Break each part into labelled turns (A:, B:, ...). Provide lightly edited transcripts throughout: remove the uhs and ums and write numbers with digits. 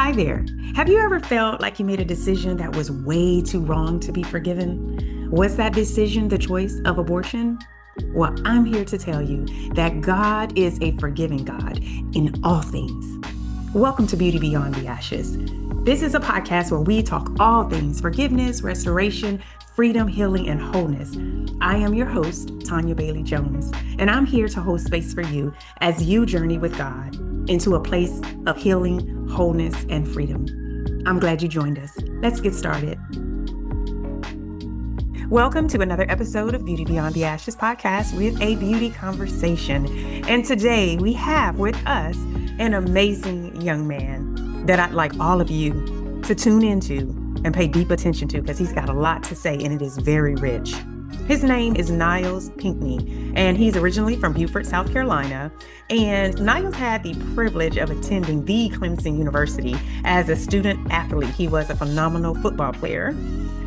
A: Hi there. Have you ever felt like you made a decision that was way too wrong to be forgiven? Was that decision the choice of abortion? Well, I'm here to tell you that God is a forgiving God in all things. Welcome to Beauty Beyond the Ashes. This is a podcast where we talk all things forgiveness, restoration, freedom, healing, and wholeness. I am your host, Tanya Bailey Jones, and I'm here to hold space for you as you journey with God into a place of healing, wholeness, and freedom. I'm glad you joined us. Let's get started. Welcome to another episode of Beauty Beyond the Ashes podcast with a beauty conversation. And today we have with us an amazing young man that I'd like all of you to tune into and pay deep attention to because he's got a lot to say and it is very rich. His name is Nyles Pinckney, and he's originally from Beaufort, South Carolina. And Nyles had the privilege of attending the Clemson University as a student athlete. He was a phenomenal football player.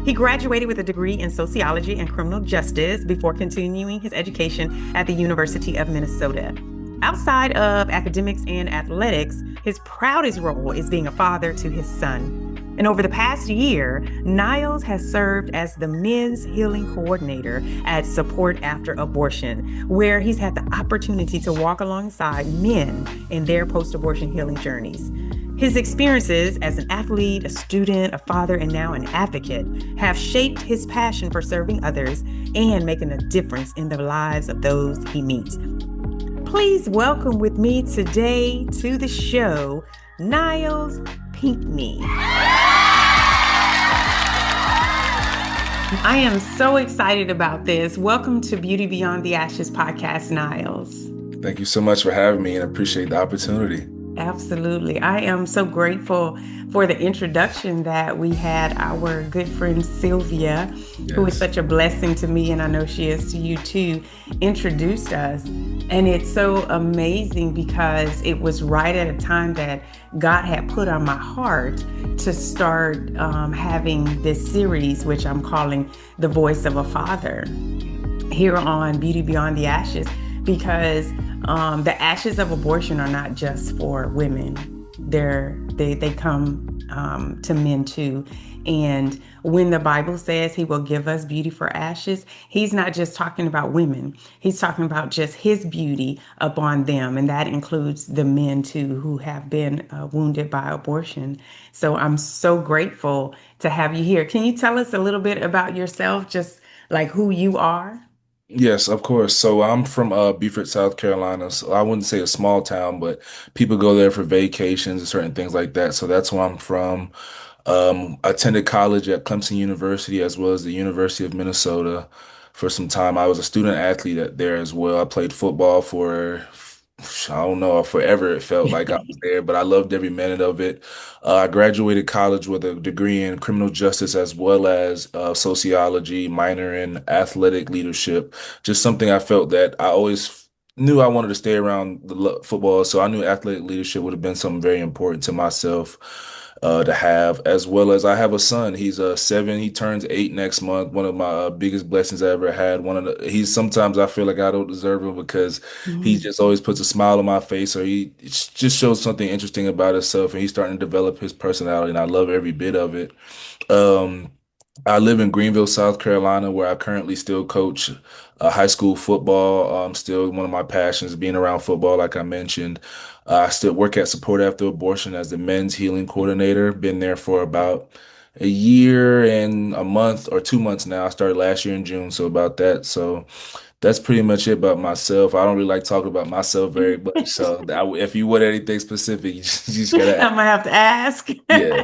A: He graduated with a degree in sociology and criminal justice before continuing his education at the University of Minnesota. Outside of academics and athletics, his proudest role is being a father to his son. And over the past year, Nyles has served as the men's healing coordinator at Support After Abortion, where he's had the opportunity to walk alongside men in their post-abortion healing journeys. His experiences as an athlete, a student, a father, and now an advocate have shaped his passion for serving others and making a difference in the lives of those he meets. Please welcome with me today to the show, Nyles Pinckney. I am so excited about this. Welcome to Beauty Beyond the Ashes podcast, Nyles.
B: Thank you so much for having me and I appreciate the opportunity.
A: Absolutely. I am so grateful for the introduction that we had our good friend Sylvia, who is such a blessing to me, and I know she is to you too, introduced us. And it's so amazing because it was right at a time that God had put on my heart to start having this series, which I'm calling The Voice of a Father, here on Beauty Beyond the Ashes, because the ashes of abortion are not just for women. They come to men too. And when the Bible says he will give us beauty for ashes, he's not just talking about women. He's talking about just his beauty upon them. And that includes the men too, who have been wounded by abortion. So I'm so grateful to have you here. Can you tell us a little bit about yourself, just like who you are?
B: Yes, of course. So I'm from Beaufort, South Carolina. So I wouldn't say a small town, but people go there for vacations and certain things like that. So that's where I'm from. I attended college at Clemson University as well as the University of Minnesota for some time. I was a student athlete there as well. I played football for, I don't know, forever it felt like I was there, but I loved every minute of it. I graduated college with a degree in criminal justice as well as sociology, minor in athletic leadership. Just something I felt that I always knew I wanted to stay around the football, so I knew athletic leadership would have been something very important to myself to have, as well as I have a son. He's 7. He turns 8 next month. One of my biggest blessings I ever had. He's sometimes I feel like I don't deserve him because he
A: Mhm.
B: just always puts a smile on my face, or he just shows something interesting about himself, and he's starting to develop his personality, and I love every bit of it. Um, I live in Greenville, South Carolina, where I currently still coach high school football. Still one of my passions, being around football, like I mentioned. I still work at Support After Abortion as the men's healing coordinator. Been there for about a year and a month or 2 months now. I started last year in June, so about that. So that's pretty much it about myself. I don't really like talking about myself very much. So if you want anything specific, you just gotta
A: I'm
B: ask.
A: gonna have to ask.
B: Yeah.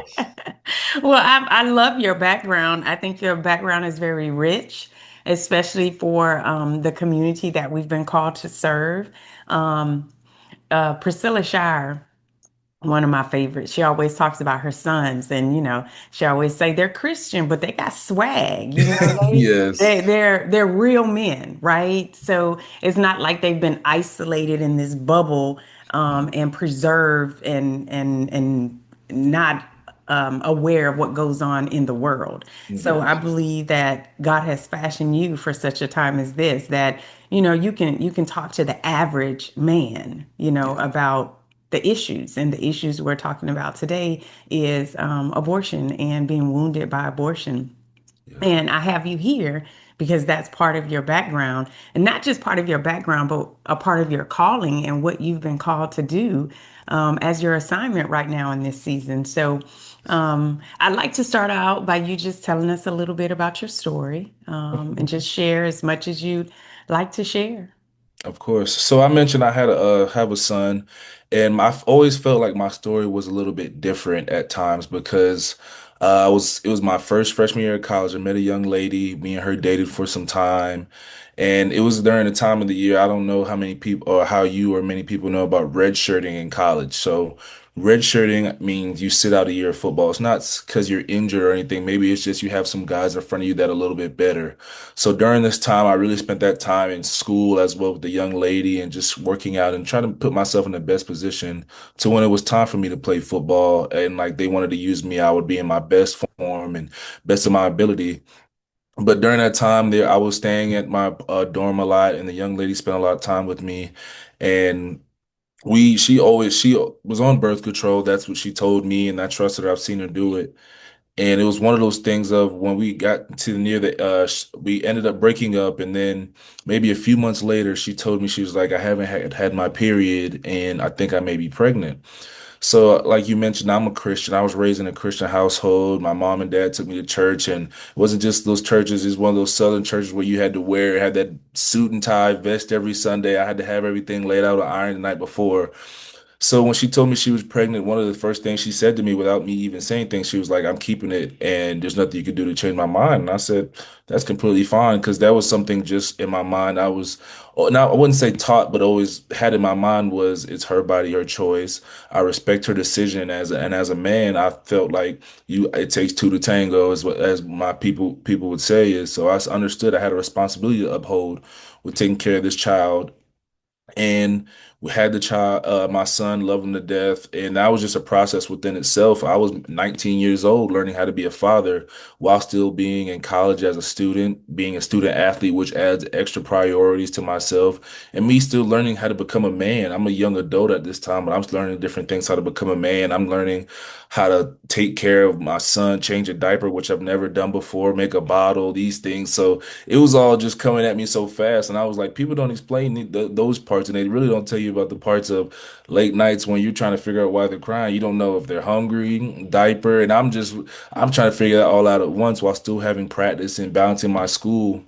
A: Well, I love your background. I think your background is very rich, especially for the community that we've been called to serve. Um, Priscilla Shire, one of my favorites, she always talks about her sons, and she always say they're Christian, but they got swag.
B: Yes.
A: They're real men, right? So it's not like they've been isolated in this bubble and preserved and not aware of what goes on in the world. So I
B: Yes.
A: believe that God has fashioned you for such a time as this, that you can talk to the average man,
B: Yeah.
A: about the issues. And the issues we're talking about today is abortion and being wounded by abortion.
B: Yeah.
A: And I have you here because that's part of your background, and not just part of your background, but a part of your calling and what you've been called to do as your assignment right now in this season. So, I'd like to start out by you just telling us a little bit about your story and just share as much as you'd like to share.
B: Of course. So I mentioned I had have a son, and I've always felt like my story was a little bit different at times because I was it was my first freshman year of college. I met a young lady. Me and her dated for some time, and it was during the time of the year. I don't know how many people or how you or many people know about redshirting in college. So redshirting means you sit out a year of football. It's not because you're injured or anything. Maybe it's just you have some guys in front of you that are a little bit better. So during this time, I really spent that time in school as well with the young lady and just working out and trying to put myself in the best position to when it was time for me to play football and like they wanted to use me, I would be in my best form and best of my ability. But during that time there, I was staying at my dorm a lot and the young lady spent a lot of time with me. And she was on birth control. That's what she told me, and I trusted her. I've seen her do it. And it was one of those things of when we got to near we ended up breaking up. And then maybe a few months later, she told me, she was like, I haven't had my period and I think I may be pregnant. So, like you mentioned, I'm a Christian. I was raised in a Christian household. My mom and dad took me to church, and it wasn't just those churches. It's one of those southern churches where you had to had that suit and tie vest every Sunday. I had to have everything laid out or ironed the night before. So when she told me she was pregnant, one of the first things she said to me without me even saying things, she was like, I'm keeping it and there's nothing you can do to change my mind. And I said, that's completely fine because that was something just in my mind. I was, oh, now I wouldn't say taught, but always had in my mind was it's her body, her choice. I respect her decision and as a man, I felt like it takes two to tango as my people would say is. So I understood I had a responsibility to uphold with taking care of this child and we had the child, my son, loved him to death. And that was just a process within itself. I was 19 years old, learning how to be a father while still being in college as a student, being a student athlete, which adds extra priorities to myself, and me still learning how to become a man. I'm a young adult at this time, but I'm learning different things, how to become a man. I'm learning how to take care of my son, change a diaper, which I've never done before, make a bottle, these things. So it was all just coming at me so fast. And I was like, people don't explain those parts, and they really don't tell you about the parts of late nights when you're trying to figure out why they're crying. You don't know if they're hungry, diaper. And I'm trying to figure that all out at once while still having practice and balancing my school.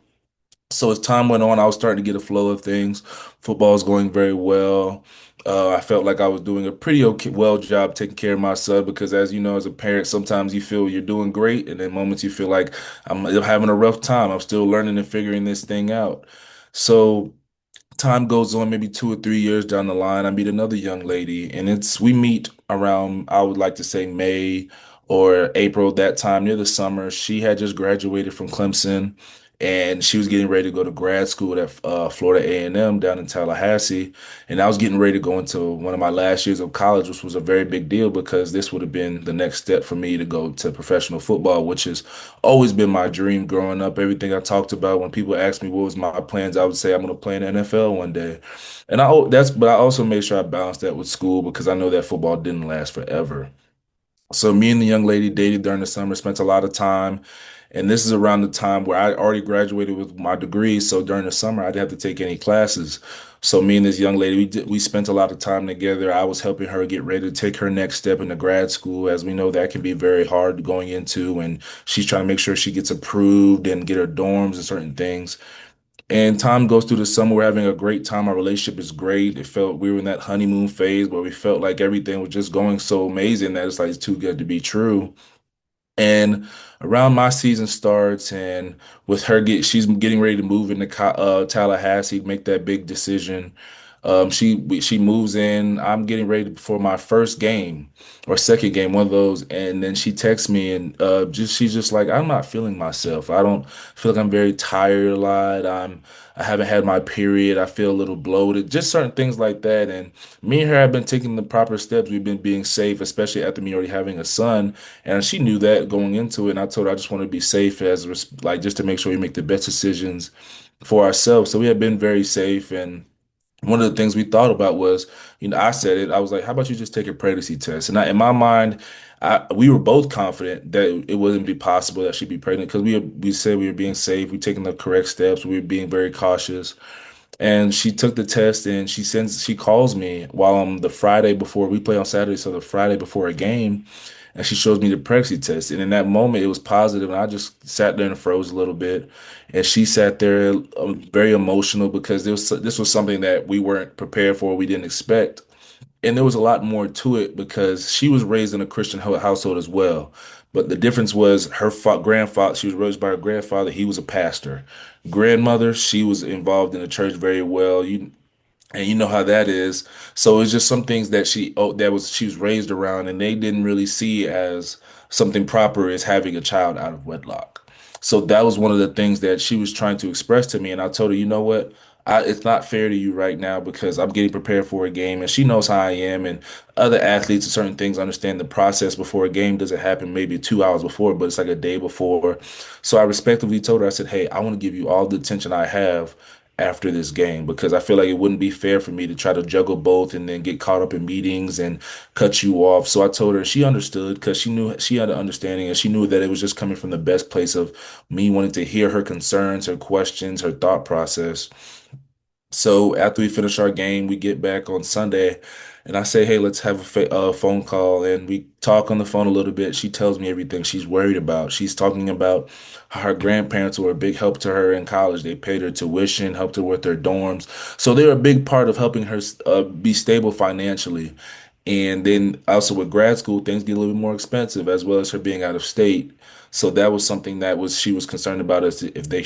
B: So as time went on, I was starting to get a flow of things. Football was going very well. I felt like I was doing a pretty okay, well job taking care of my son because, as you know, as a parent, sometimes you feel you're doing great, and then moments you feel like I'm having a rough time. I'm still learning and figuring this thing out. So time goes on, maybe 2 or 3 years down the line, I meet another young lady, and we meet around, I would like to say May or April, that time near the summer. She had just graduated from Clemson, and she was getting ready to go to grad school at Florida A&M down in Tallahassee. And I was getting ready to go into one of my last years of college, which was a very big deal because this would have been the next step for me to go to professional football, which has always been my dream growing up. Everything I talked about, when people ask me what was my plans, I would say I'm going to play in the NFL one day. And but I also made sure I balanced that with school because I know that football didn't last forever. So me and the young lady dated during the summer, spent a lot of time. And this is around the time where I already graduated with my degree. So during the summer, I didn't have to take any classes. So me and this young lady, we spent a lot of time together. I was helping her get ready to take her next step into grad school. As we know, that can be very hard going into, and she's trying to make sure she gets approved and get her dorms and certain things. And time goes through the summer. We're having a great time. Our relationship is great. It felt we were in that honeymoon phase where we felt like everything was just going so amazing that it's like it's too good to be true. And around my season starts, and with she's getting ready to move into Tallahassee, make that big decision. She moves in. I'm getting ready for my first game or second game, one of those, and then she texts me and she's just like, I'm not feeling myself. I don't feel like I'm very tired a lot. I haven't had my period. I feel a little bloated. Just certain things like that. And me and her have been taking the proper steps. We've been being safe, especially after me already having a son. And she knew that going into it. And I told her I just want to be safe like just to make sure we make the best decisions for ourselves. So we have been very safe. And one of the things we thought about was, I said it, I was like, how about you just take a pregnancy test? And in my mind, we were both confident that it wouldn't be possible that she'd be pregnant because we said we were being safe, we were taking the correct steps, we were being very cautious. And she took the test and she calls me while I'm the Friday before we play on Saturday, so the Friday before a game, and she shows me the pregnancy test. And in that moment, it was positive, and I just sat there and froze a little bit. And she sat there very emotional because this was something that we weren't prepared for, we didn't expect. And there was a lot more to it because she was raised in a Christian household as well. But the difference was grandfather, she was raised by her grandfather. He was a pastor. Grandmother, she was involved in the church very well. And you know how that is. So it's just some things that she was raised around, and they didn't really see as something proper as having a child out of wedlock. So that was one of the things that she was trying to express to me, and I told her, you know what? It's not fair to you right now because I'm getting prepared for a game, and she knows how I am, and other athletes and certain things understand the process before a game doesn't happen, maybe 2 hours before, but it's like a day before. So I respectively told her, I said, hey, I want to give you all the attention I have after this game because I feel like it wouldn't be fair for me to try to juggle both and then get caught up in meetings and cut you off. So I told her she understood because she knew she had an understanding and she knew that it was just coming from the best place of me wanting to hear her concerns, her questions, her thought process. So after we finish our game, we get back on Sunday, and I say, "Hey, let's have a phone call." And we talk on the phone a little bit. She tells me everything she's worried about. She's talking about how her grandparents were a big help to her in college. They paid her tuition, helped her with her dorms, so they're a big part of helping her be stable financially. And then also with grad school, things get a little bit more expensive, as well as her being out of state. So that was something that was she was concerned about us if they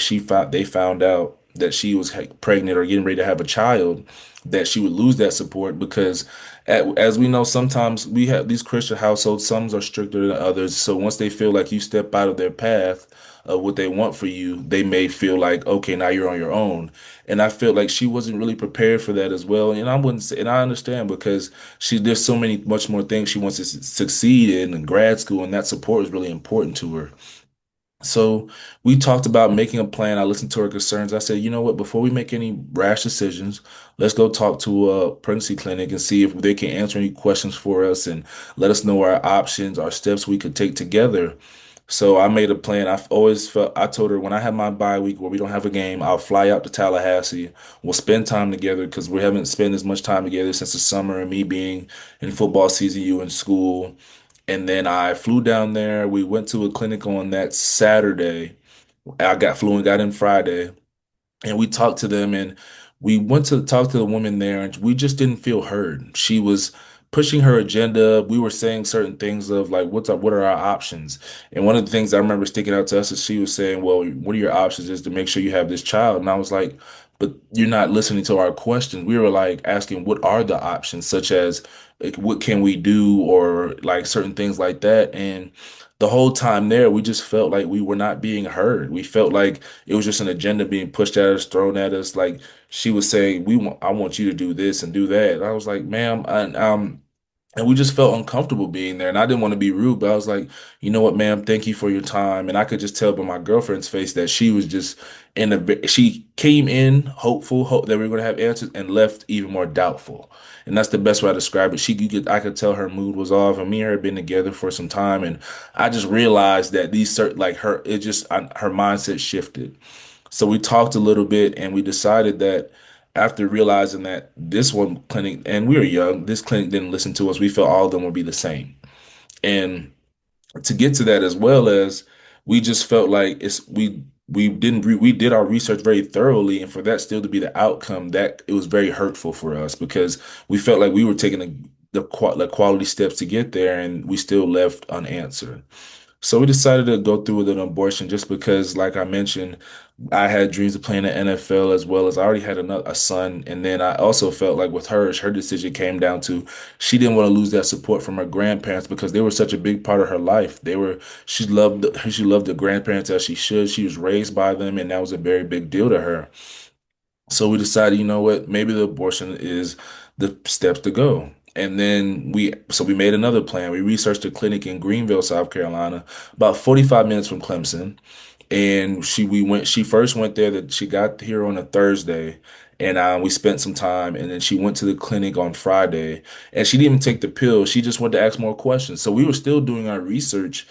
B: found out that she was pregnant or getting ready to have a child, that she would lose that support because as we know, sometimes we have these Christian households, some are stricter than others. So once they feel like you step out of their path of what they want for you, they may feel like, okay, now you're on your own. And I felt like she wasn't really prepared for that as well. And I wouldn't say, and I understand because there's so many, much more things she wants to succeed in grad school, and that support is really important to her. So we talked about making a plan. I listened to her concerns. I said, you know what, before we make any rash decisions, let's go talk to a pregnancy clinic and see if they can answer any questions for us and let us know our options, our steps we could take together. So I made a plan. I've always felt, I told her when I have my bye week where we don't have a game, I'll fly out to Tallahassee. We'll spend time together because we haven't spent as much time together since the summer and me being in football season, you in school. And then I flew down there. We went to a clinic on that Saturday. Flew and got in Friday, and we talked to them, and we went to talk to the woman there, and we just didn't feel heard. She was pushing her agenda. We were saying certain things of like what are our options? And one of the things I remember sticking out to us is she was saying, well, what are your options is to make sure you have this child. And I was like, but you're not listening to our questions. We were like asking what are the options, such as like, what can we do, or like certain things like that. And the whole time there, we just felt like we were not being heard. We felt like it was just an agenda being pushed at us, thrown at us. Like she was saying, I want you to do this and do that. And I was like, ma'am, and we just felt uncomfortable being there. And I didn't want to be rude, but I was like, you know what, ma'am, thank you for your time. And I could just tell by my girlfriend's face that she was just she came in hopeful, hope that we were going to have answers and left even more doubtful. And that's the best way I describe it. I could tell her mood was off, and me and her had been together for some time. And I just realized that these certain, like her mindset shifted. So we talked a little bit and we decided that after realizing that this one clinic, and we were young, this clinic didn't listen to us, we felt all of them would be the same. And to get to that, as well as we just felt like we did our research very thoroughly, and for that still to be the outcome, that it was very hurtful for us because we felt like we were taking the quality steps to get there, and we still left unanswered. So we decided to go through with an abortion just because, like I mentioned, I had dreams of playing the NFL as well as I already had a son. And then I also felt like with her decision came down to she didn't want to lose that support from her grandparents because they were such a big part of her life. She loved the grandparents as she should. She was raised by them, and that was a very big deal to her. So we decided, you know what, maybe the abortion is the steps to go. And then we made another plan. We researched a clinic in Greenville, South Carolina, about 45 minutes from Clemson. And she first went there, that she got here on a Thursday, and we spent some time. And then she went to the clinic on Friday, and she didn't even take the pill. She just wanted to ask more questions. So we were still doing our research,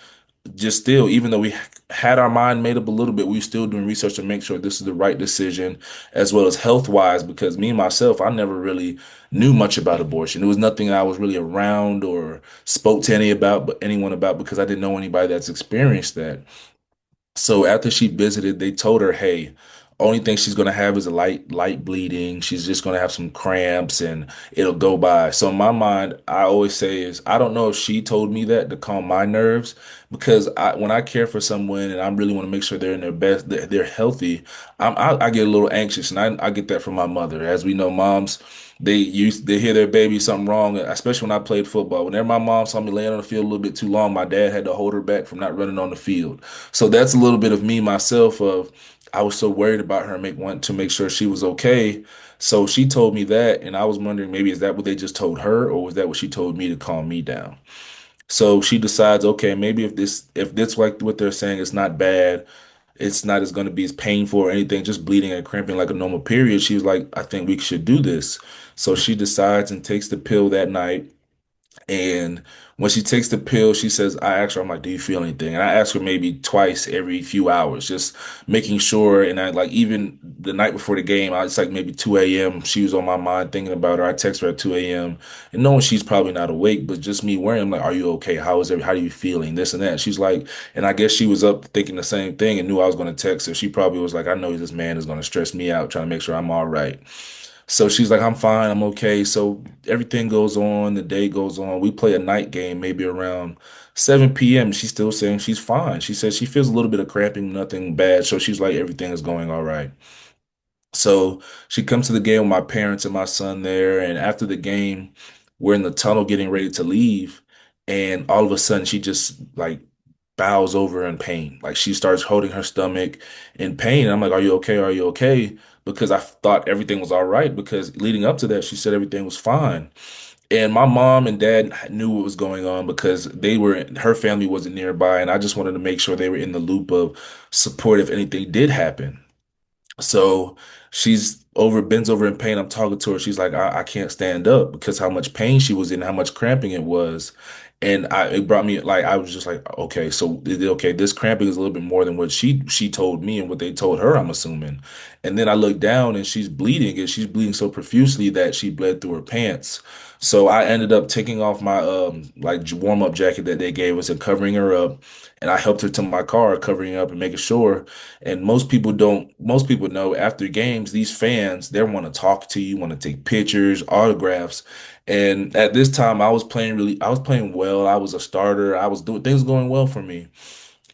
B: just still, even though we had our mind made up a little bit, we were still doing research to make sure this is the right decision, as well as health wise. Because me myself, I never really knew much about abortion. It was nothing I was really around or spoke to anyone about, because I didn't know anybody that's experienced that. So after she visited, they told her, "Hey, only thing she's gonna have is a light bleeding. She's just gonna have some cramps, and it'll go by." So in my mind, I always say is, I don't know if she told me that to calm my nerves, because when I care for someone and I really want to make sure they're in their best, they're healthy, I get a little anxious, and I get that from my mother. As we know, moms. They hear their baby something wrong, especially when I played football. Whenever my mom saw me laying on the field a little bit too long, my dad had to hold her back from not running on the field. So that's a little bit of me myself, of I was so worried about her, want to make sure she was okay. So she told me that, and I was wondering, maybe is that what they just told her, or was that what she told me to calm me down? So she decides, okay, maybe if this like what they're saying, it's not bad, it's not as going to be as painful or anything, just bleeding and cramping like a normal period. She was like, I think we should do this. So she decides and takes the pill that night. And when she takes the pill, she says, I asked her, I'm like, do you feel anything? And I ask her maybe twice every few hours, just making sure. And I like, even the night before the game, it's like maybe 2 a.m. She was on my mind thinking about her. I text her at 2 a.m. and knowing she's probably not awake, but just me worrying, I'm like, are you okay? How are you feeling? This and that. She's like, and I guess she was up thinking the same thing and knew I was going to text her. She probably was like, I know this man is going to stress me out, trying to make sure I'm all right. So she's like, I'm fine, I'm okay. So everything goes on, the day goes on. We play a night game, maybe around 7 p.m. She's still saying she's fine. She says she feels a little bit of cramping, nothing bad. So she's like, everything is going all right. So she comes to the game with my parents and my son there. And after the game, we're in the tunnel getting ready to leave. And all of a sudden, she just like bows over in pain. Like she starts holding her stomach in pain. And I'm like, are you okay? Are you okay? Because I thought everything was all right. Because leading up to that, she said everything was fine. And my mom and dad knew what was going on, because her family wasn't nearby. And I just wanted to make sure they were in the loop of support if anything did happen. So bends over in pain. I'm talking to her. She's like, I can't stand up, because how much pain she was in, how much cramping it was. And it brought me, like, I was just like, okay, so okay, this cramping is a little bit more than what she told me and what they told her, I'm assuming. And then I look down and she's bleeding so profusely that she bled through her pants. So I ended up taking off my like warm up jacket that they gave us and covering her up. And I helped her to my car, covering her up and making sure. And most people know, after games, these fans, they want to talk to you, want to take pictures, autographs. And at this time, I was playing well. I was a starter. I was doing things going well for me.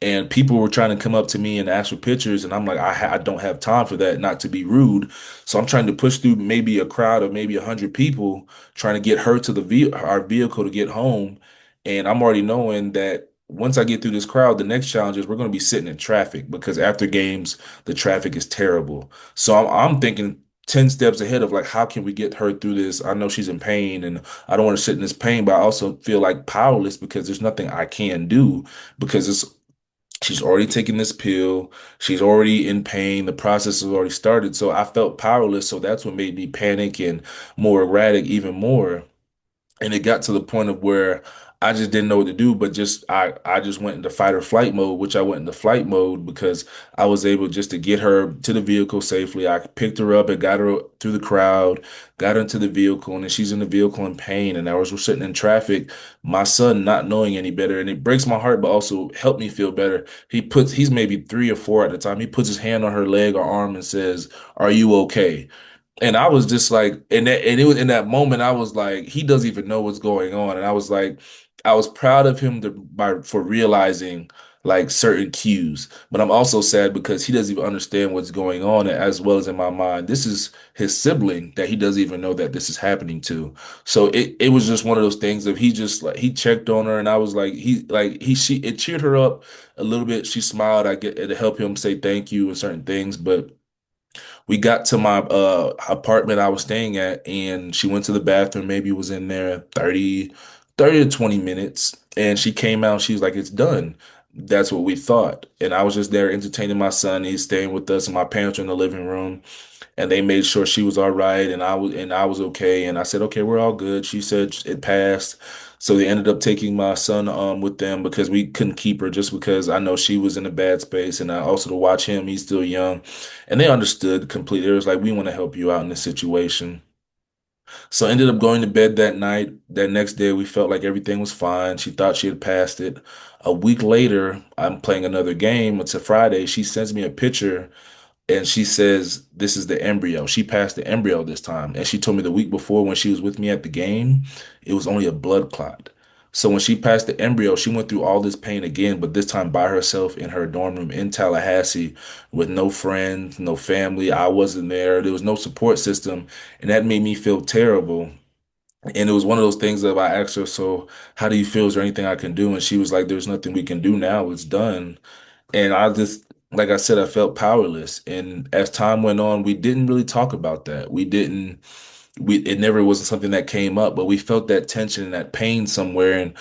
B: And people were trying to come up to me and ask for pictures, and I'm like, I don't have time for that, not to be rude. So I'm trying to push through maybe a crowd of maybe 100 people, trying to get her to our vehicle to get home. And I'm already knowing that once I get through this crowd, the next challenge is we're going to be sitting in traffic, because after games, the traffic is terrible. So I'm thinking 10 steps ahead of like, how can we get her through this? I know she's in pain, and I don't want to sit in this pain, but I also feel like powerless, because there's nothing I can do, because she's already taken this pill. She's already in pain. The process has already started. So I felt powerless. So that's what made me panic and more erratic, even more. And it got to the point of where I just didn't know what to do, but I just went into fight or flight mode, which I went into flight mode because I was able just to get her to the vehicle safely. I picked her up and got her through the crowd, got her into the vehicle, and then she's in the vehicle in pain. And I was sitting in traffic, my son not knowing any better, and it breaks my heart, but also helped me feel better. He's maybe 3 or 4 at the time. He puts his hand on her leg or arm and says, "Are you okay?" And I was just like, and it was in that moment, I was like, he doesn't even know what's going on. And I was like, I was proud of him for realizing like certain cues, but I'm also sad because he doesn't even understand what's going on. As well as in my mind, this is his sibling that he doesn't even know that this is happening to. So it was just one of those things of he just like he checked on her, and I was like, it cheered her up a little bit. She smiled. I get it to help him say thank you and certain things, but we got to my apartment I was staying at, and she went to the bathroom, maybe was in there 30 to 20 minutes, and she came out, she was like, it's done. That's what we thought. And I was just there entertaining my son. He's staying with us, and my parents were in the living room, and they made sure she was all right, and I was okay. And I said, okay, we're all good. She said it passed. So they ended up taking my son with them because we couldn't keep her just because I know she was in a bad space, and I also to watch him, he's still young. And they understood completely. It was like, we want to help you out in this situation. So I ended up going to bed that night. That next day, we felt like everything was fine. She thought she had passed it. A week later, I'm playing another game. It's a Friday. She sends me a picture and she says, this is the embryo. She passed the embryo this time. And she told me the week before when she was with me at the game, it was only a blood clot. So when she passed the embryo, she went through all this pain again, but this time by herself in her dorm room in Tallahassee with no friends, no family. I wasn't there. There was no support system. And that made me feel terrible. And it was one of those things that I asked her, so how do you feel? Is there anything I can do? And she was like, there's nothing we can do now. It's done. And I just, like I said, I felt powerless. And as time went on, we didn't really talk about that. It never wasn't something that came up, but we felt that tension and that pain somewhere. And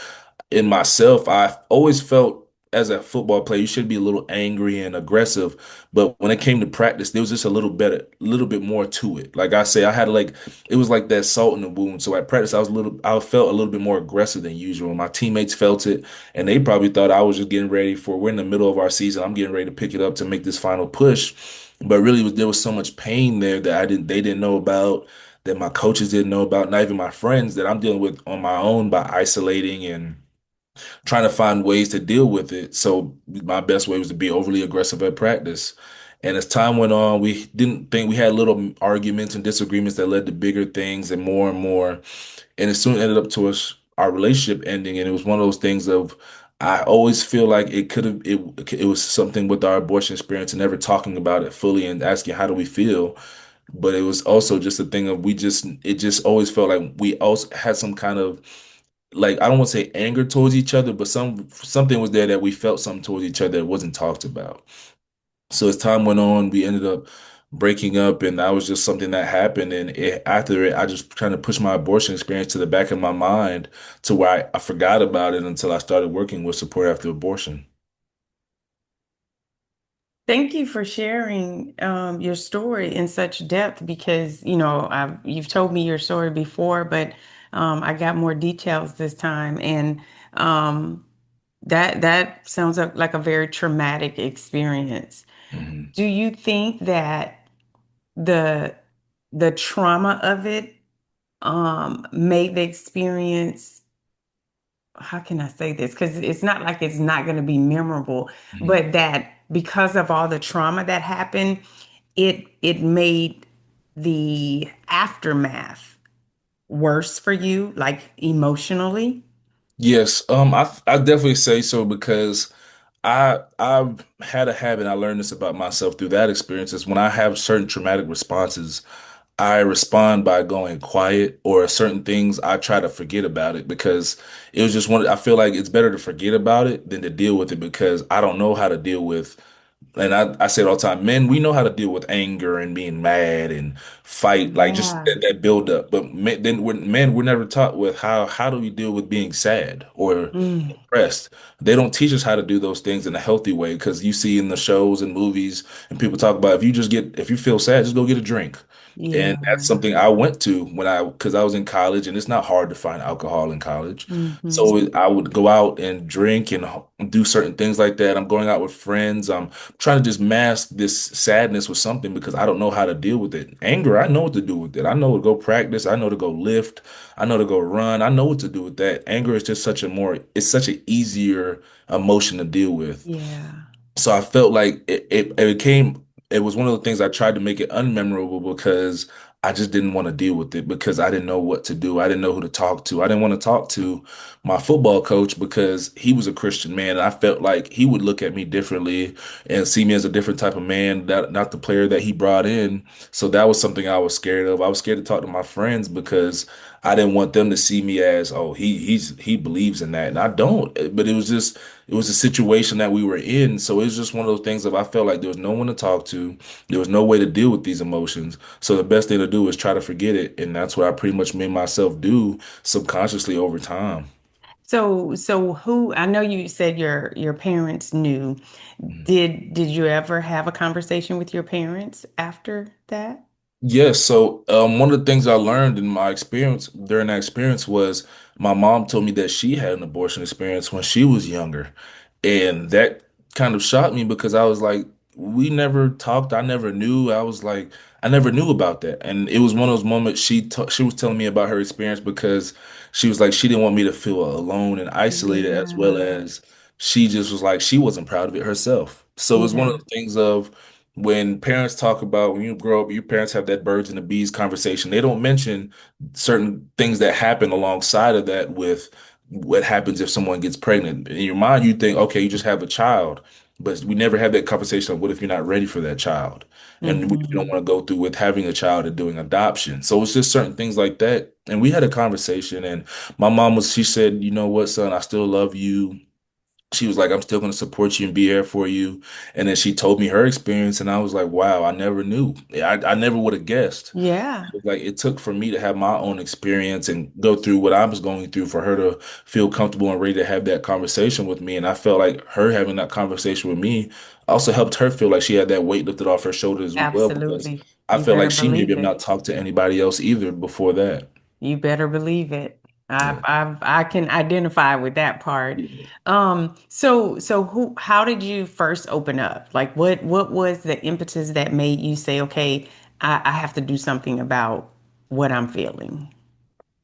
B: in myself, I always felt as a football player, you should be a little angry and aggressive. But when it came to practice, there was just a little bit more to it. Like I say, I had like, it was like that salt in the wound. So at practice, I felt a little bit more aggressive than usual. My teammates felt it, and they probably thought I was just getting ready for, we're in the middle of our season. I'm getting ready to pick it up to make this final push. But really, there was so much pain there that they didn't know about, that my coaches didn't know about, not even my friends, that I'm dealing with on my own by isolating and trying to find ways to deal with it. So my best way was to be overly aggressive at practice. And as time went on, we didn't think we had little arguments and disagreements that led to bigger things and more and more. And it soon ended up to us our relationship ending. And it was one of those things of I always feel like it was something with our abortion experience and never talking about it fully and asking how do we feel. But it was also just a thing of it just always felt like we also had some kind of like I don't want to say anger towards each other, but something was there that we felt something towards each other that wasn't talked about. So as time went on, we ended up breaking up, and that was just something that happened. And after it, I just kind of pushed my abortion experience to the back of my mind to where I forgot about it until I started working with support after abortion.
A: Thank you for sharing your story in such depth because, you've told me your story before, but I got more details this time. And um, that sounds like a very traumatic experience.
B: Mhm.
A: Do you think that the the trauma of it made the experience, how can I say this? Because it's not like it's not going to be memorable,
B: Mhm.
A: but that because of all the trauma that happened, it made the aftermath worse for you, like emotionally.
B: Yes, I definitely say so because I've had a habit. I learned this about myself through that experience. Is when I have certain traumatic responses, I respond by going quiet, or certain things I try to forget about it because it was just one. I feel like it's better to forget about it than to deal with it because I don't know how to deal with. And I say it all the time, men, we know how to deal with anger and being mad and fight, like just
A: Yeah.
B: that build up. But men, we're never taught with how do we deal with being sad or
A: Mm,
B: depressed. They don't teach us how to do those things in a healthy way because you see in the shows and movies and people talk about if you feel sad, just go get a drink. And
A: yeah.
B: that's something I went to because I was in college, and it's not hard to find alcohol in college.
A: Hmm.
B: So I would go out and drink and do certain things like that. I'm going out with friends. I'm trying to just mask this sadness with something because I don't know how to deal with it. Anger, I know what to do with it. I know to go practice. I know to go lift. I know to go run. I know what to do with that. Anger is just it's such an easier emotion to deal with.
A: Yeah.
B: So I felt like it was one of the things I tried to make it unmemorable because I just didn't want to deal with it because I didn't know what to do. I didn't know who to talk to. I didn't want to talk to my football coach because he was a Christian man, and I felt like he would look at me differently and see me as a different type of man, that not the player that he brought in. So that was something I was scared of. I was scared to talk to my friends because I didn't want them to see me as, oh, he believes in that. And I don't. But it was a situation that we were in. So it was just one of those things that I felt like there was no one to talk to. There was no way to deal with these emotions. So the best thing to do is try to forget it. And that's what I pretty much made myself do subconsciously over time.
A: So who, I know you said your parents knew. Did you ever have a conversation with your parents after that?
B: Yes, so one of the things I learned in my experience during that experience was my mom told me that she had an abortion experience when she was younger. And that kind of shocked me because I was like, we never talked. I never knew. I was like, I never knew about that. And it was one of those moments she was telling me about her experience because she was like, she didn't want me to feel alone and isolated, as well
A: Yeah.
B: as she just was like, she wasn't proud of it herself. So it was one of
A: Yeah.
B: the things of when parents talk about when you grow up, your parents have that birds and the bees conversation. They don't mention certain things that happen alongside of that with what happens if someone gets pregnant. In your mind, you think, okay, you just have a child, but we never have that conversation of what if you're not ready for that child? And what if you don't
A: Hmm.
B: want to go through with having a child and doing adoption? So it's just certain things like that. And we had a conversation, and she said, you know what, son, I still love you. She was like, I'm still going to support you and be here for you. And then she told me her experience, and I was like, wow, I never knew. I never would have guessed.
A: Yeah.
B: Like it took for me to have my own experience and go through what I was going through for her to feel comfortable and ready to have that conversation with me. And I felt like her having that conversation with me also helped her feel like she had that weight lifted off her shoulders as well, because
A: Absolutely.
B: I
A: You
B: felt
A: better
B: like she maybe
A: believe
B: have
A: it.
B: not talked to anybody else either before that.
A: You better believe it.
B: Yeah.
A: I can identify with that part.
B: Yeah.
A: So how did you first open up? Like what was the impetus that made you say, okay, I have to do something about what I'm feeling?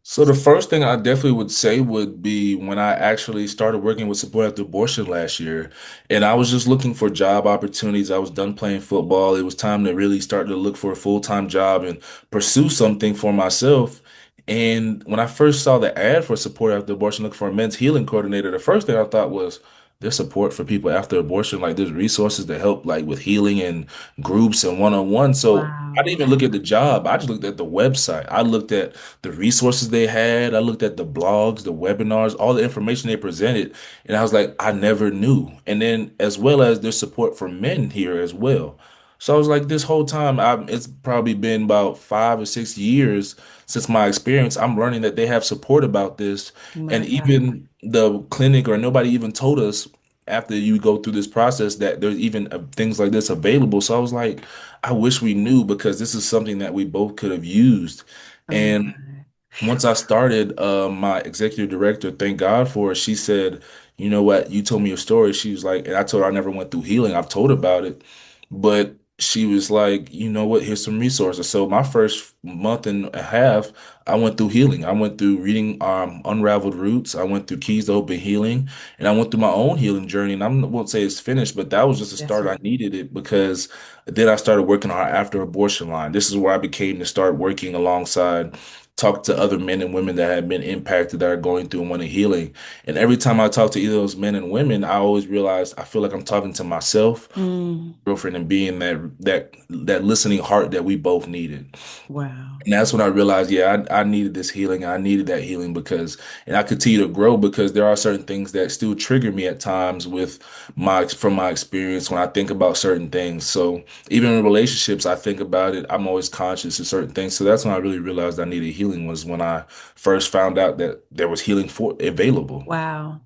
B: So the first thing I definitely would say would be when I actually started working with support after abortion last year, and I was just looking for job opportunities. I was done playing football. It was time to really start to look for a full-time job and pursue something for myself. And when I first saw the ad for support after abortion, looking for a men's healing coordinator, the first thing I thought was there's support for people after abortion. Like there's resources to help like with healing and groups and one-on-one. So I didn't
A: Wow.
B: even look at the job. I just looked at the website. I looked at the resources they had. I looked at the blogs, the webinars, all the information they presented, and I was like, I never knew. And then as well as there's support for men here as well. So I was like, this whole time, it's probably been about 5 or 6 years since my experience. I'm learning that they have support about this, and
A: My God.
B: even the clinic or nobody even told us after you go through this process that there's even things like this available. So I was like, I wish we knew because this is something that we both could have used.
A: Oh my
B: And
A: God.
B: once I started, my executive director, thank God for it, she said, you know what, you told me your story. She was like, and I told her I never went through healing. I've told about it, but she was like, you know what, here's some resources. So my first month and a half, I went through healing. I went through reading Unraveled Roots. I went through Keys to Open Healing, and I went through my own healing journey. And I won't say it's finished, but that was just a
A: That's
B: start. I
A: right.
B: needed it because then I started working on our after abortion line. This is where I became to start working alongside talk to other men and women that have been impacted that are going through and wanting healing. And every time I talk to either of those men and women, I always realize I feel like I'm talking to myself,
A: Mm,
B: girlfriend, and being that listening heart that we both needed.
A: wow.
B: And that's when I realized, yeah, I needed this healing. I needed that healing because, and I continue to grow because there are certain things that still trigger me at times from my experience when I think about certain things. So even in relationships, I think about it. I'm always conscious of certain things. So that's when I really realized I needed healing was when I first found out that there was healing for available.
A: Wow.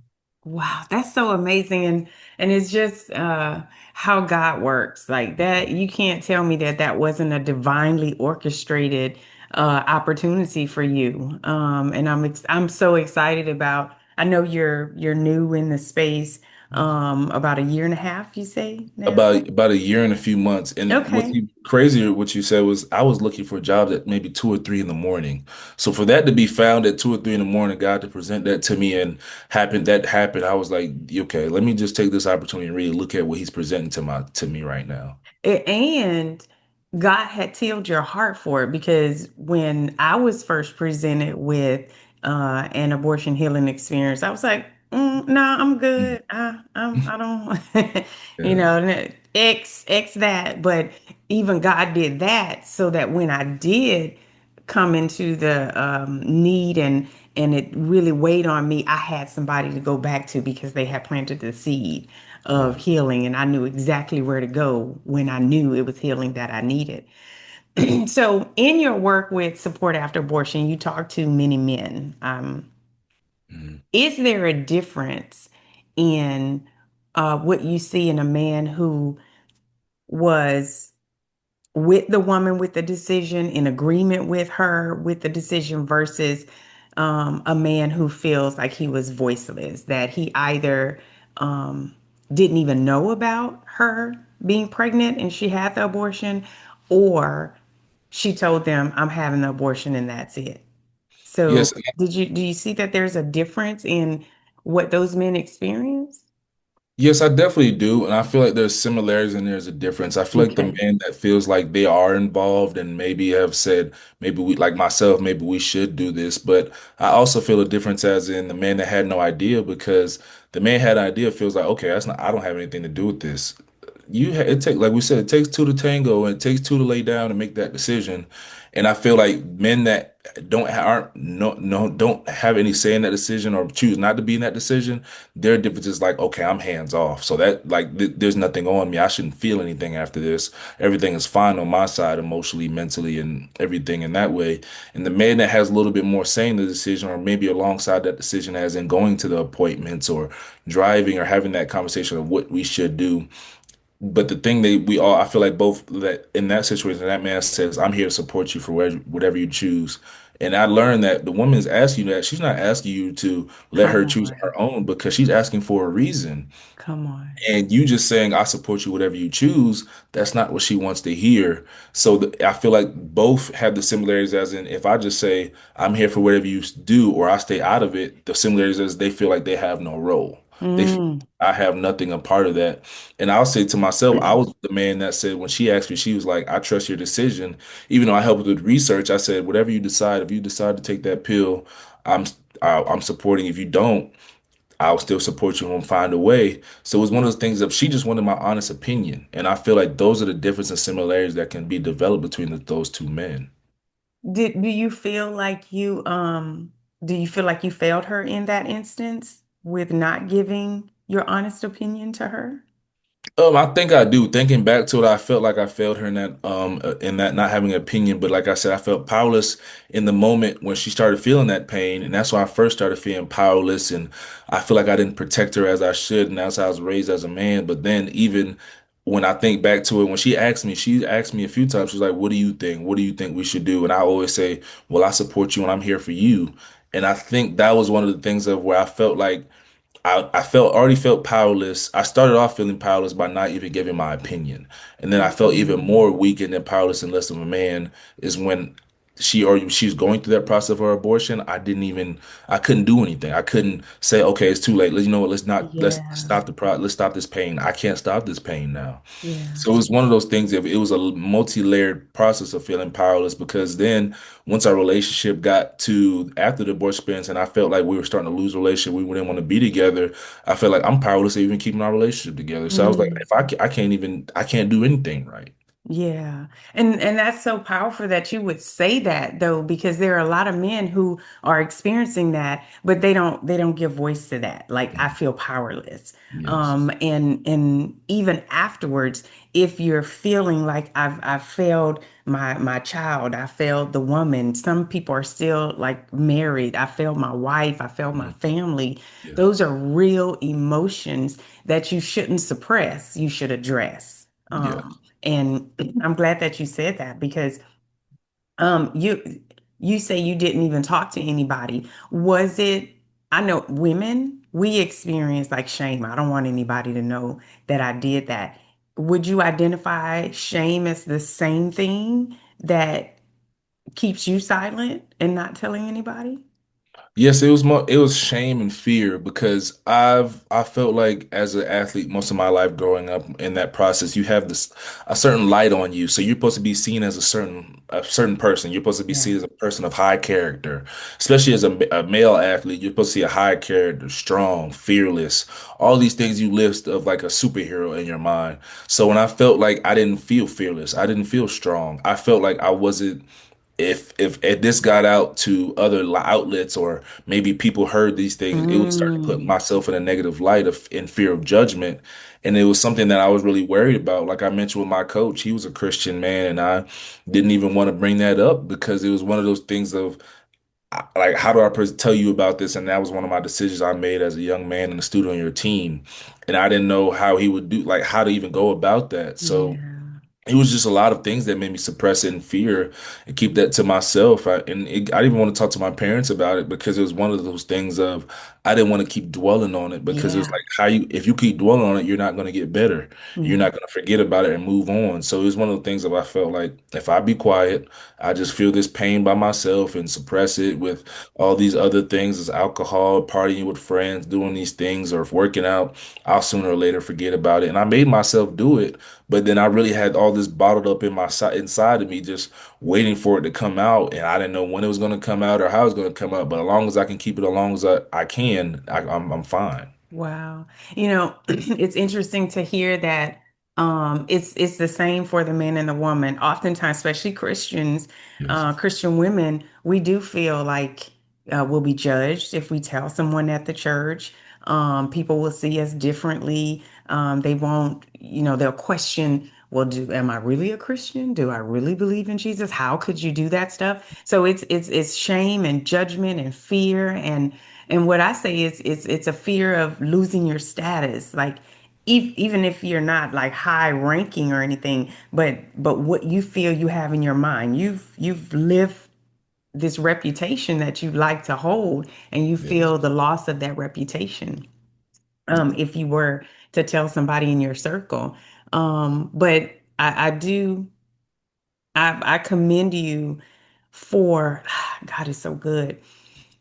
A: Wow, that's so amazing. And it's just how God works. Like that, you can't tell me that that wasn't a divinely orchestrated opportunity for you. And I'm so excited about, I know you're new in the space, about a year and a half, you say now?
B: About a year and a few months. And what's
A: Okay.
B: even crazier, what you said was I was looking for a job at maybe 2 or 3 in the morning. So for that to be found at 2 or 3 in the morning, God to present that to me and that happened, I was like, okay, let me just take this opportunity and really look at what he's presenting to me right now.
A: And God had tilled your heart for it because when I was first presented with an abortion healing experience, I was like, "No, I'm
B: Mm.
A: good. I don't,
B: Yeah.
A: X that." But even God did that so that when I did come into the need and it really weighed on me, I had somebody to go back to because they had planted the seed of
B: Wow.
A: healing, and I knew exactly where to go when I knew it was healing that I needed. So, in your work with support after abortion, you talk to many men.
B: Mhm.
A: Is there a difference in what you see in a man who was with the woman with the decision, in agreement with her with the decision, versus a man who feels like he was voiceless, that he either um, didn't even know about her being pregnant and she had the abortion, or she told them, I'm having the abortion and that's it. So
B: Yes,
A: do you see that there's a difference in what those men experience?
B: yes, I definitely do. And I feel like there's similarities and there's a difference. I feel like the
A: Okay.
B: man that feels like they are involved and maybe have said, maybe we, like myself, maybe we should do this. But I also feel a difference as in the man that had no idea, because the man had an idea feels like, okay, that's not, I don't have anything to do with this. It take, like we said, it takes two to tango and it takes two to lay down and make that decision. And I feel like men that aren't don't have any say in that decision or choose not to be in that decision, their difference is like, okay, I'm hands off. So that like there's nothing on me. I shouldn't feel anything after this. Everything is fine on my side, emotionally, mentally, and everything in that way. And the man that has a little bit more say in the decision, or maybe alongside that decision, as in going to the appointments or driving or having that conversation of what we should do. But the thing that we all, I feel like both that in that situation, that man says, I'm here to support you for whatever you choose. And I learned that the woman is asking you that. She's not asking you to let her
A: Come
B: choose on
A: on.
B: her own, because she's asking for a reason.
A: Come on.
B: And you just saying, I support you, whatever you choose, that's not what she wants to hear. So I feel like both have the similarities, as in, if I just say, I'm here for whatever you do, or I stay out of it, the similarities is they feel like they have no role. They feel
A: Mm.
B: I have nothing a part of that. And I'll say to myself, I was the man that said, when she asked me, she was like, I trust your decision. Even though I helped with research, I said, whatever you decide, if you decide to take that pill, I'm I'm supporting. If you don't, I'll still support you and find a way. So it was one of those things of she just wanted my honest opinion. And I feel like those are the differences and similarities that can be developed between those two men.
A: Do you feel like do you feel like you failed her in that instance with not giving your honest opinion to her?
B: I think I do. Thinking back to it, I felt like I failed her in that not having an opinion. But like I said, I felt powerless in the moment when she started feeling that pain, and that's when I first started feeling powerless. And I feel like I didn't protect her as I should, and that's how I was raised as a man. But then even when I think back to it, when she asked me a few times, she's like, "What do you think? What do you think we should do?" And I always say, "Well, I support you, and I'm here for you." And I think that was one of the things of where I felt like. I felt already felt powerless. I started off feeling powerless by not even giving my opinion. And then I felt even
A: Mm.
B: more weakened and powerless and less of a man is when she's going through that process of her abortion. I couldn't do anything. I couldn't say, okay, it's too late. You know what, let's
A: Yeah,
B: stop let's stop this pain. I can't stop this pain now.
A: yeah.
B: So it was one of those things. It was a multi-layered process of feeling powerless, because then once our relationship got to after the divorce experience, and I felt like we were starting to lose relationship, we didn't want to be together. I felt like I'm powerless at even keeping our relationship together. So I was like,
A: Mm.
B: if I can't even, I can't do anything right.
A: Yeah. And that's so powerful that you would say that though, because there are a lot of men who are experiencing that, but they don't give voice to that. Like, I feel powerless.
B: Yes.
A: And even afterwards, if you're feeling like I've failed my child, I failed the woman, some people are still like married, I failed my wife, I failed my
B: Mhm.
A: family.
B: Yeah.
A: Those are real emotions that you shouldn't suppress, you should address.
B: Yeah.
A: And I'm glad that you said that because you say you didn't even talk to anybody. Was it, I know women, we experience like shame. I don't want anybody to know that I did that. Would you identify shame as the same thing that keeps you silent and not telling anybody?
B: Yes, it was shame and fear, because I felt like as an athlete most of my life growing up in that process, you have this a certain light on you. So you're supposed to be seen as a certain person. You're supposed to be
A: Yeah.
B: seen as a person of high character, especially as a male athlete. You're supposed to see a high character, strong, fearless, all these things you list of like a superhero in your mind. So when I felt like I didn't feel fearless, I didn't feel strong, I felt like I wasn't if this got out to other outlets, or maybe people heard these things, it would start to put
A: Mm,
B: myself in a negative light of in fear of judgment. And it was something that I was really worried about. Like I mentioned with my coach, he was a Christian man, and I didn't even want to bring that up because it was one of those things of like, how do I tell you about this? And that was one of my decisions I made as a young man and a student on your team. And I didn't know how he would do, like, how to even go about that. So
A: Yeah.
B: it was just a lot of things that made me suppress it in fear and keep that to myself. I didn't even want to talk to my parents about it because it was one of those things of I didn't want to keep dwelling on it because it was
A: Yeah.
B: like how you if you keep dwelling on it, you're not going to get better. You're
A: Mhm.
B: not going to forget about it and move on. So it was one of the things that I felt like if I be quiet, I just feel this pain by myself and suppress it with all these other things as alcohol, partying with friends, doing these things, or working out. I'll sooner or later forget about it. And I made myself do it, but then I really had all this bottled up in my inside of me, just waiting for it to come out, and I didn't know when it was going to come out or how it was going to come out. But as long as I can keep it, as long as I can, I'm fine.
A: Wow. It's interesting to hear that it's the same for the man and the woman. Oftentimes, especially Christians,
B: Yes.
A: Christian women, we do feel like we'll be judged if we tell someone at the church. People will see us differently. They won't, they'll question, well, am I really a Christian? Do I really believe in Jesus? How could you do that stuff? So it's shame and judgment and fear and what I say is it's a fear of losing your status. Like even if you're not like high ranking or anything, but what you feel you have in your mind. You've lived this reputation that you like to hold and you
B: Yes.
A: feel the loss of that reputation. If you were to tell somebody in your circle. But I do I commend you for God is so good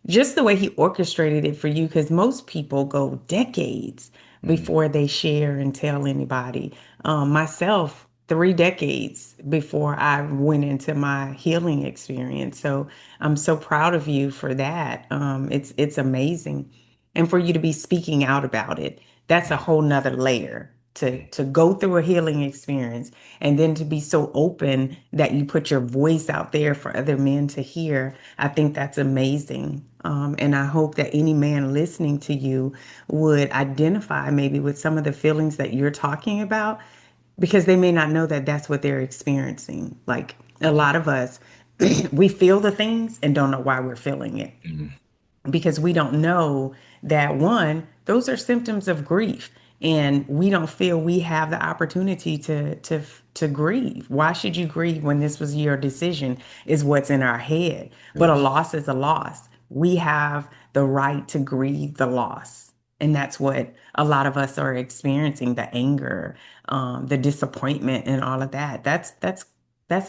A: just the way he orchestrated it for you, because most people go decades
B: Mhm.
A: before they share and tell anybody. Myself, 3 decades before I went into my healing experience. So I'm so proud of you for that. It's amazing, and for you to be speaking out about it. That's a whole nother layer to go through a healing experience and then to be so open that you put your voice out there for other men to hear. I think that's amazing. And I hope that any man listening to you would identify maybe with some of the feelings that you're talking about because they may not know that that's what they're experiencing. Like a lot of us, we feel the things and don't know why we're feeling it
B: Mhm.
A: because we don't know that one, those are symptoms of grief. And we don't feel we have the opportunity to grieve. Why should you grieve when this was your decision? Is what's in our head. But a
B: Yes.
A: loss is a loss. We have the right to grieve the loss. And that's what a lot of us are experiencing, the anger, the disappointment and all of that. That's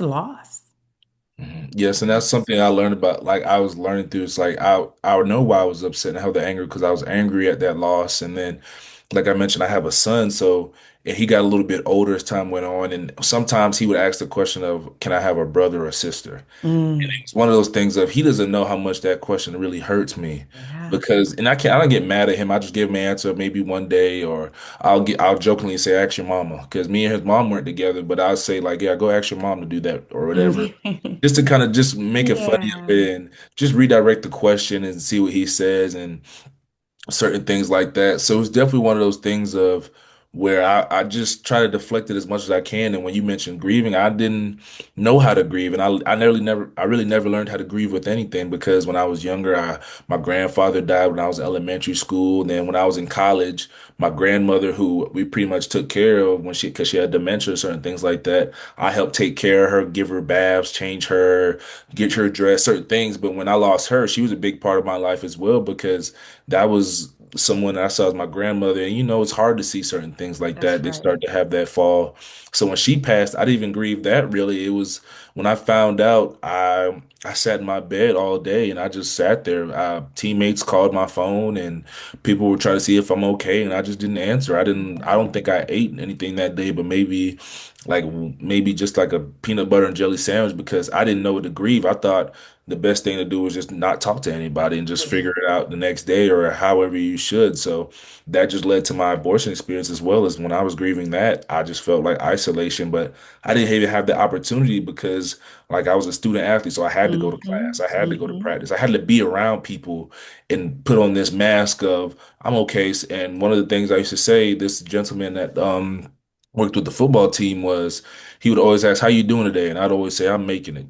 A: loss.
B: Mhm. Yes, and that's something I learned about. Like I was learning through. It's like I would know why I was upset and how the anger because I was angry at that loss. And then, like I mentioned, I have a son, so and he got a little bit older as time went on. And sometimes he would ask the question of, "Can I have a brother or sister?"
A: Mm,
B: It's one of those things of he doesn't know how much that question really hurts me
A: yeah.
B: because and I don't get mad at him. I just give him an answer maybe one day or I'll jokingly say ask your mama because me and his mom weren't together, but I'll say like yeah go ask your mom to do that or whatever just to kind of just make it funny of
A: Yeah.
B: it and just redirect the question and see what he says and certain things like that. So it's definitely one of those things of where I just try to deflect it as much as I can. And when you mentioned grieving, I didn't know how to grieve. And I really never learned how to grieve with anything because when I was younger, my grandfather died when I was in elementary school. And then when I was in college, my grandmother, who we pretty much took care of because she had dementia or certain things like that, I helped take care of her, give her baths, change her, get her dressed, certain things. But when I lost her, she was a big part of my life as well because that was someone I saw as my grandmother. And it's hard to see certain things like
A: That's
B: that. They
A: right.
B: start to have that fall. So when she passed, I didn't even grieve that really. It was when I found out, I sat in my bed all day and I just sat there. Teammates called my phone and people were trying to see if I'm okay, and I just didn't answer. I don't think I ate anything that day, but like maybe just like a peanut butter and jelly sandwich because I didn't know what to grieve. I thought the best thing to do was just not talk to anybody and just figure it out the next day or however you should. So that just led to my abortion experience as well as when I was grieving that, I just felt like isolation, but I didn't even have the opportunity because like I was a student athlete, so I had to go to
A: Hmm.
B: class, I had to go to
A: Hmm.
B: practice, I had to be around people and put on this mask of I'm okay. And one of the things I used to say, this gentleman that worked with the football team was he would always ask, "How you doing today?" And I'd always say, "I'm making it."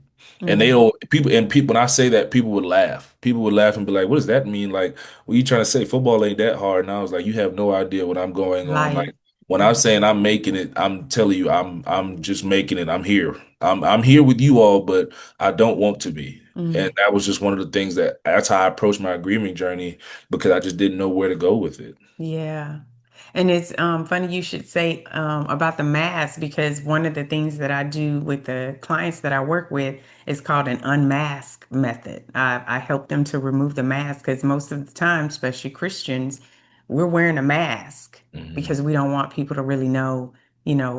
B: And they
A: Mm,
B: don't people when I say that, people would laugh. People would laugh and be like, "What does that mean? Like, what are you trying to say? Football ain't that hard." And I was like, "You have no idea what I'm going on.
A: life.
B: Like when I'm
A: Mm,
B: saying I'm making it, I'm telling you, I'm just making it. I'm here. I'm here with you all, but I don't want to be."
A: mm.
B: And that was just one of the things that's how I approached my grieving journey because I just didn't know where to go with it.
A: Yeah. And it's funny you should say about the mask because one of the things that I do with the clients that I work with is called an unmask method. I help them to remove the mask because most of the time, especially Christians, we're wearing a mask
B: Hmm.
A: because we don't want people to really know,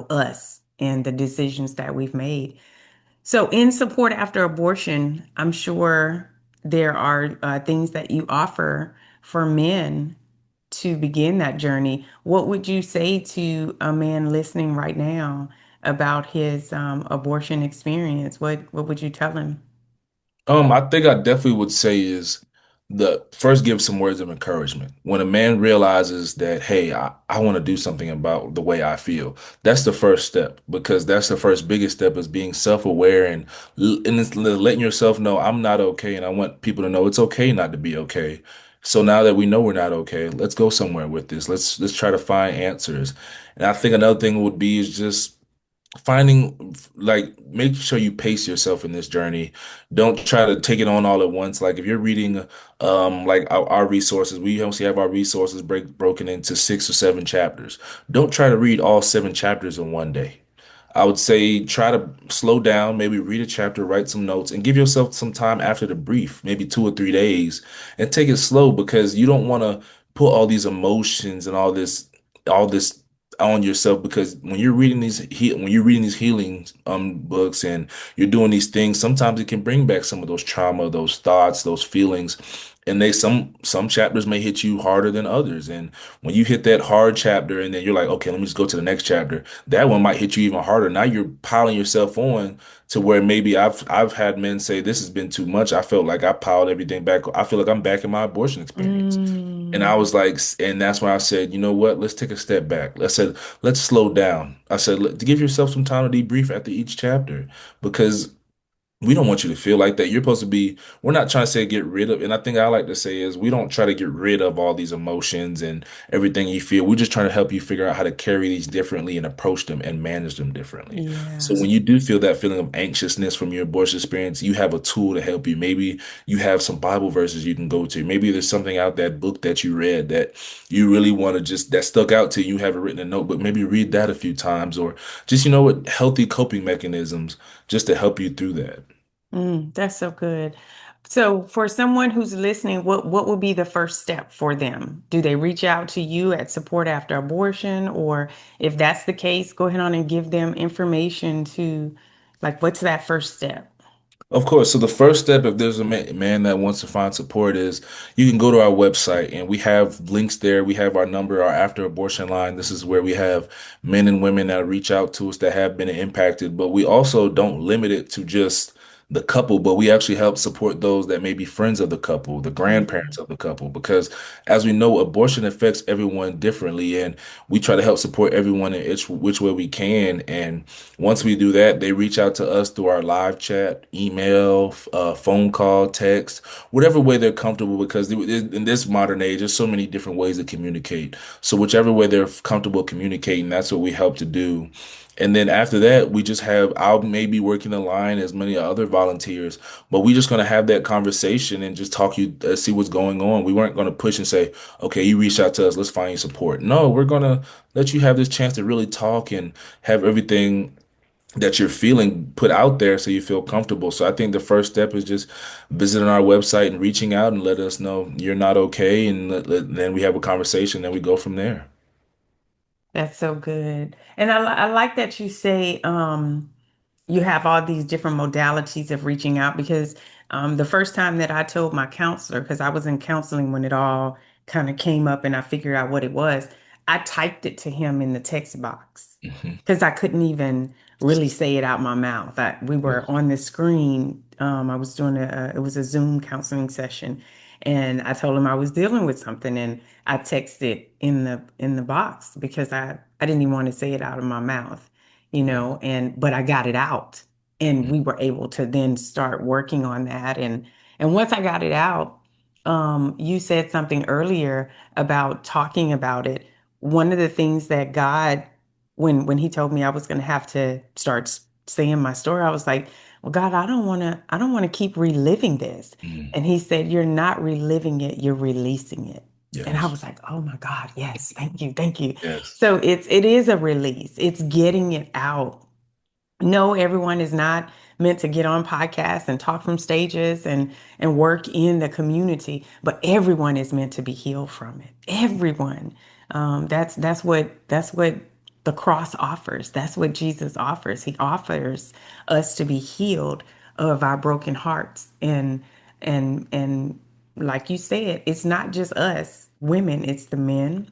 A: us and the decisions that we've made. So, in support after abortion, I'm sure there are things that you offer for men to begin that journey. What would you say to a man listening right now about his abortion experience? What would you tell him?
B: I think I definitely would say is the first give some words of encouragement. When a man realizes that, hey, I want to do something about the way I feel, that's the first step because that's the first biggest step is being self-aware and it's letting yourself know I'm not okay, and I want people to know it's okay not to be okay. So now that we know we're not okay, let's go somewhere with this. Let's try to find answers. And I think another thing would be is just finding like make sure you pace yourself in this journey. Don't try to take it on all at once. Like if you're reading like our resources, we obviously have our resources broken into 6 or 7 chapters. Don't try to read all 7 chapters in one day. I would say try to slow down, maybe read a chapter, write some notes, and give yourself some time after the brief, maybe 2 or 3 days, and take it slow because you don't want to put all these emotions and all this on yourself because when you're reading these healing books and you're doing these things, sometimes it can bring back some of those trauma, those thoughts, those feelings. And they some chapters may hit you harder than others. And when you hit that hard chapter and then you're like, okay, let me just go to the next chapter, that one might hit you even harder. Now you're piling yourself on to where maybe I've had men say this has been too much. I felt like I piled everything back. I feel like I'm back in my abortion experience. And I
A: Mm,
B: was like, and that's when I said, you know what? Let's take a step back. I said, let's slow down. I said, to give yourself some time to debrief after each chapter because we don't want you to feel like that. You're supposed to be, we're not trying to say get rid of, and I think I like to say is we don't try to get rid of all these emotions and everything you feel. We're just trying to help you figure out how to carry these differently and approach them and manage them differently. So
A: yeah.
B: when you do feel that feeling of anxiousness from your abortion experience, you have a tool to help you. Maybe you have some Bible verses you can go to. Maybe there's something out that book that you read that you really want to just, that stuck out to you. You haven't written a notebook. Maybe read that a few times or just, what, healthy coping mechanisms just to help you through that.
A: That's so good. So for someone who's listening, what would be the first step for them? Do they reach out to you at support after abortion? Or if that's the case, go ahead on and give them information to like what's that first step?
B: Of course. So the first step, if there's a man that wants to find support, is you can go to our website and we have links there. We have our number, our after abortion line. This is where we have men and women that reach out to us that have been impacted. But we also don't limit it to just the couple, but we actually help support those that may be friends of the couple, the grandparents
A: Mm,
B: of the couple, because as we know, abortion affects everyone differently, and we try to help support everyone in which way we can. And once we do that, they reach out to us through our live chat, email, phone call, text, whatever way they're comfortable. Because in this modern age, there's so many different ways to communicate. So whichever way they're comfortable communicating, that's what we help to do. And then after that, we just have, I'll maybe working the line as many other volunteers, but we just going to have that conversation and just talk you, see what's going on. We weren't going to push and say, okay, you reached out to us, let's find you support. No, we're going to let you have this chance to really talk and have everything that you're feeling put out there so you feel comfortable. So I think the first step is just visiting our website and reaching out and let us know you're not okay. And then we have a conversation, then we go from there.
A: that's so good. And I like that you say you have all these different modalities of reaching out because the first time that I told my counselor, because I was in counseling when it all kind of came up and I figured out what it was, I typed it to him in the text box
B: Mhm.
A: because I couldn't even really say it out my mouth. We
B: Yeah.
A: were on the screen. I was doing it was a Zoom counseling session. And I told him I was dealing with something, and I texted in the box because I didn't even want to say it out of my mouth,
B: Yeah.
A: and but I got it out, and we were able to then start working on that. And once I got it out, you said something earlier about talking about it. One of the things that God, when He told me I was going to have to start saying my story, I was like, well, God, I don't want to keep reliving this.
B: Mm.
A: And He said, you're not reliving it, you're releasing it. And I
B: Yes.
A: was like, oh my God, yes, thank you, thank you.
B: Yes.
A: So it is a release. It's getting it out. No, everyone is not meant to get on podcasts and talk from stages and work in the community, but everyone is meant to be healed from it. Everyone. That's what the cross offers. That's what Jesus offers. He offers us to be healed of our broken hearts. And like you said, it's not just us women, it's the men,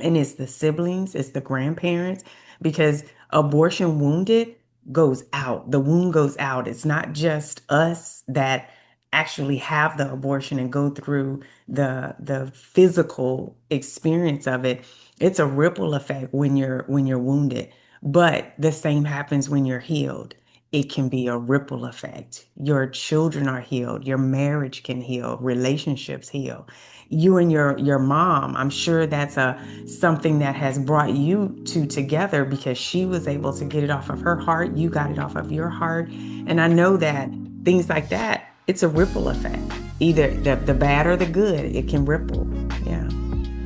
A: and it's the siblings, it's the grandparents, because abortion wounded goes out. The wound goes out. It's not just us that actually have the abortion and go through the physical experience of it. It's a ripple effect when you're wounded. But the same happens when you're healed. It can be a ripple effect. Your children are healed, your marriage can heal, relationships heal. You and your mom, I'm sure that's a something that has brought you two together because she was able to get it off of her heart, you got it off of your heart. And I know that things like that, it's a ripple effect. Either the bad or the good, it can ripple. Yeah.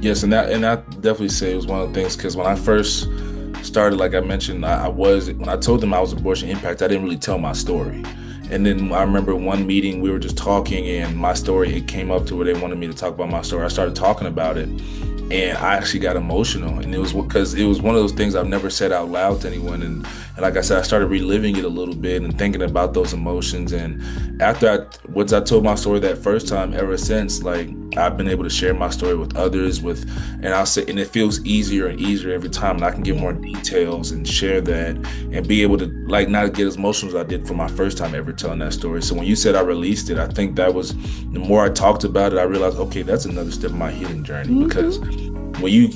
B: Yes, and I definitely say it was one of the things because when I first started, like I mentioned, I was when I told them I was abortion impact, I didn't really tell my story. And then I remember one meeting we were just talking, and my story it came up to where they wanted me to talk about my story. I started talking about it, and I actually got emotional, and it was because it was one of those things I've never said out loud to anyone, and like I said, I started reliving it a little bit and thinking about those emotions. And after once I told my story that first time, ever since, like I've been able to share my story with others, and I'll say, and it feels easier and easier every time, and I can get more
A: Yeah.
B: details and share that, and be able to like not get as emotional as I did for my first time ever telling that story. So when you said I released it, I think that was the more I talked about it, I realized, okay, that's another step in my healing journey because
A: Hmm.
B: when you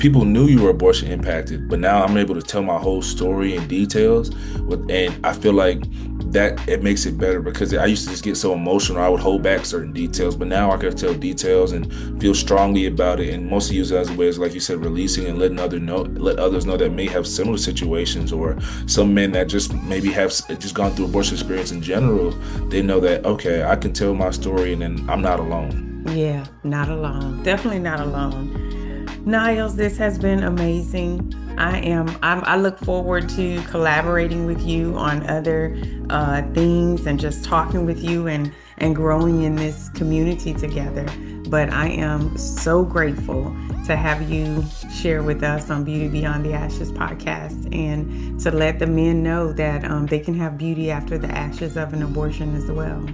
B: people knew you were abortion impacted, but now I'm able to tell my whole story in details and I feel like that it makes it better because I used to just get so emotional. I would hold back certain details, but now I can tell details and feel strongly about it, and mostly use it as a way, as like you said, releasing and let others know that may have similar situations, or some men that just maybe have just gone through abortion experience in general. They know that, okay, I can tell my story and then I'm not alone.
A: Yeah, not alone. Definitely not alone. Niles, this has been amazing. I look forward to collaborating with you on other things and just talking with you and growing in this community together. But I am so grateful to have you share with us on Beauty Beyond the Ashes podcast and to let the men know that they can have beauty after the ashes of an abortion as well.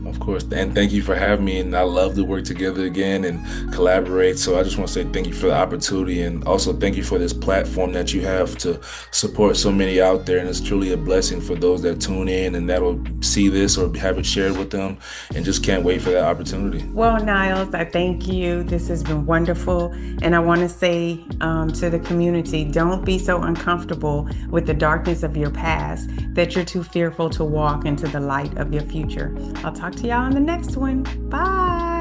B: Of course, and thank you for having me. And I love to work together again and collaborate. So I just want to say thank you for the opportunity, and also thank you for this platform that you have to support so many out there. And it's truly a blessing for those that tune in and that'll see this or have it shared with them. And just can't wait for that opportunity.
A: Well, Niles, I thank you. This has been wonderful. And I want to say to the community, don't be so uncomfortable with the darkness of your past that you're too fearful to walk into the light of your future. I'll talk to y'all on the next one. Bye.